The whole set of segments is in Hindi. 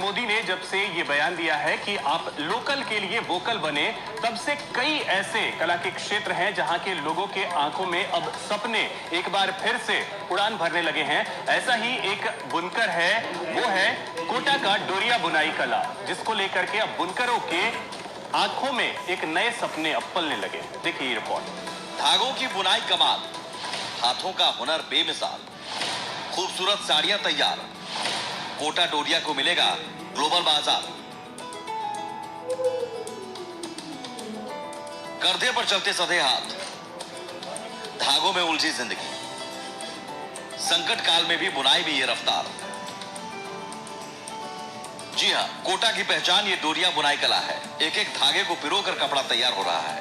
मोदी ने जब से ये बयान दिया है कि आप लोकल के लिए वोकल बने, तब से कई ऐसे कला के क्षेत्र हैं जहां के लोगों के आंखों में अब सपने एक बार फिर से उड़ान भरने लगे हैं। ऐसा ही एक बुनकर है, वो है कोटा का डोरिया बुनाई कला, जिसको लेकर के अब बुनकरों के आंखों में एक नए सपने अब पलने लगे। देखिए ये रिपोर्ट। धागों की बुनाई कमाल, हाथों का हुनर बेमिसाल, खूबसूरत साड़ियां तैयार, कोटा डोरिया को मिलेगा ग्लोबल बाजार। कंधे पर चलते सधे हाथ, धागों में उलझी जिंदगी, संकट काल में भी बुनाई में ये रफ्तार। जी हां, कोटा की पहचान ये डोरिया बुनाई कला है। एक एक धागे को पिरोकर कपड़ा तैयार हो रहा है।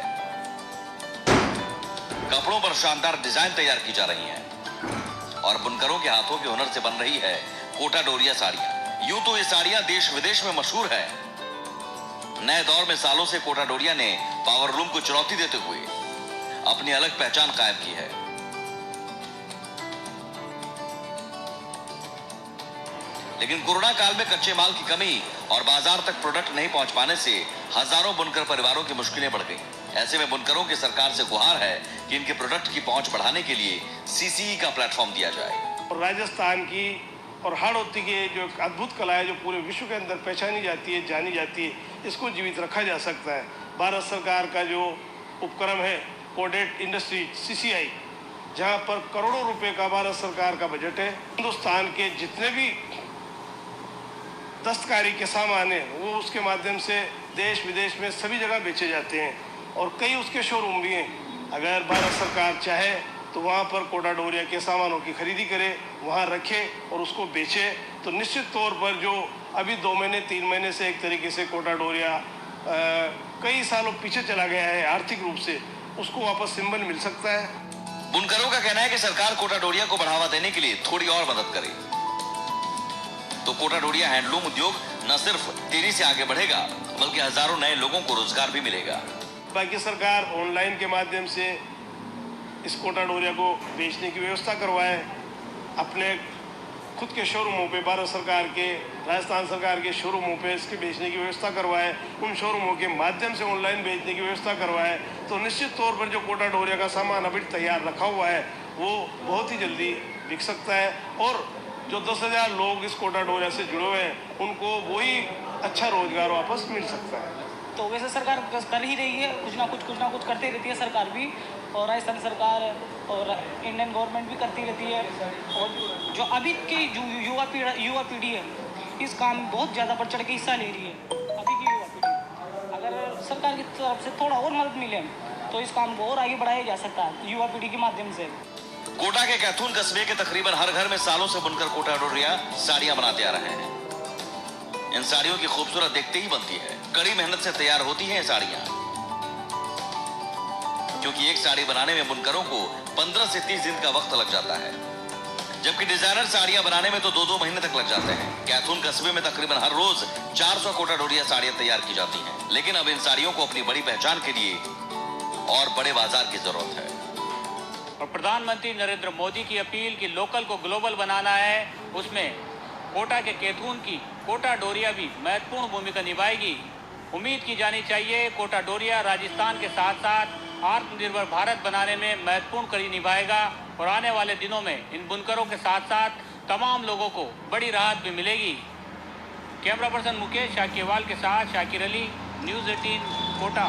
कपड़ों पर शानदार डिजाइन तैयार की जा रही हैं और बुनकरों के हाथों के हुनर से बन रही है कोटा डोरिया साड़ियां। यूं तो ये साड़ियां देश विदेश में मशहूर है। नए दौर में सालों से कोटा डोरिया ने पावरलूम को चुनौती देते हुए अपनी अलग पहचान कायम की है। लेकिन कोरोना काल में कच्चे माल की कमी और बाजार तक प्रोडक्ट नहीं पहुंच पाने से हजारों बुनकर परिवारों की मुश्किलें बढ़ गई। ऐसे में बुनकरों की सरकार से गुहार है कि इनके प्रोडक्ट की पहुंच बढ़ाने के लिए सीसीई का प्लेटफॉर्म दिया जाए। और राजस्थान की और हाड़ौती की जो अद्भुत कला है, जो पूरे विश्व के अंदर पहचानी जाती है, जानी जाती है, इसको जीवित रखा जा सकता है। भारत सरकार का जो उपक्रम है कोडेड इंडस्ट्री सीसीआई, जहां पर करोड़ों रुपए का भारत सरकार का बजट है। हिंदुस्तान के जितने भी दस्तकारी के सामान है वो उसके माध्यम से देश विदेश में सभी जगह बेचे जाते हैं और कई उसके शोरूम भी हैं। अगर भारत सरकार चाहे तो वहाँ पर कोटा डोरिया के सामानों की खरीदी करे, वहाँ रखे और उसको बेचे, तो निश्चित तौर पर जो अभी 2 महीने 3 महीने से एक तरीके से कोटा डोरिया कई सालों पीछे चला गया है आर्थिक रूप से, उसको वापस सिंबल मिल सकता है। बुनकरों का कहना है कि सरकार कोटा डोरिया को बढ़ावा देने के लिए थोड़ी और मदद करे तो कोटा डोरिया हैंडलूम उद्योग न सिर्फ तेजी से आगे बढ़ेगा बल्कि हजारों नए लोगों को रोजगार भी मिलेगा। बाकी सरकार ऑनलाइन के माध्यम से इस कोटा डोरिया को बेचने की व्यवस्था करवाए, अपने खुद के शोरूमों पे, भारत सरकार के, राजस्थान सरकार के शोरूमों पे इसके बेचने की व्यवस्था करवाए, उन शोरूमों के माध्यम से ऑनलाइन बेचने की व्यवस्था करवाए, तो निश्चित तौर पर जो कोटा डोरिया का सामान अभी तैयार रखा हुआ है वो बहुत ही जल्दी बिक सकता है और जो 10,000 लोग इस कोटा डोरिया से जुड़े हुए हैं उनको वही अच्छा रोजगार वापस मिल सकता है। तो वैसे सरकार कर ही रही है, कुछ ना कुछ करती रहती है सरकार भी, और राजस्थान सरकार और इंडियन गवर्नमेंट भी करती रहती है। और जो अभी की युवा पीढ़ी है इस काम में बहुत ज़्यादा बढ़ चढ़ के हिस्सा ले रही है। अभी की युवा पीढ़ी, अगर सरकार की तरफ से थोड़ा और मदद मिले तो इस काम को और आगे बढ़ाया जा सकता है युवा पीढ़ी के माध्यम से। कोटा के कैथून कस्बे के तकरीबन हर घर में सालों से बुनकर कोटा डोरिया साड़ियां बनाते आ रहे हैं। इन साड़ियों की खूबसूरत देखते ही बनती है। कड़ी मेहनत से तैयार होती हैं साड़ियां, क्योंकि एक साड़ी बनाने में बुनकरों को 15 से 30 दिन का वक्त लग जाता है, जबकि डिजाइनर साड़ियां बनाने में तो 2-2 महीने तक लग जाते हैं। कैथून कस्बे में तकरीबन हर रोज 400 कोटा डोरिया साड़ियां तैयार की जाती हैं, लेकिन अब इन साड़ियों को अपनी बड़ी पहचान के लिए और बड़े बाजार की जरूरत है। और प्रधानमंत्री नरेंद्र मोदी की अपील कि लोकल को ग्लोबल बनाना है, उसमें कोटा के कैथून की कोटा डोरिया भी महत्वपूर्ण भूमिका निभाएगी। उम्मीद की जानी चाहिए कोटा डोरिया राजस्थान के साथ साथ आत्मनिर्भर भारत बनाने में महत्वपूर्ण कड़ी निभाएगा और आने वाले दिनों में इन बुनकरों के साथ साथ तमाम लोगों को बड़ी राहत भी मिलेगी। कैमरा पर्सन मुकेश शाकीवाल के साथ शाकिर अली, न्यूज़ 18 कोटा।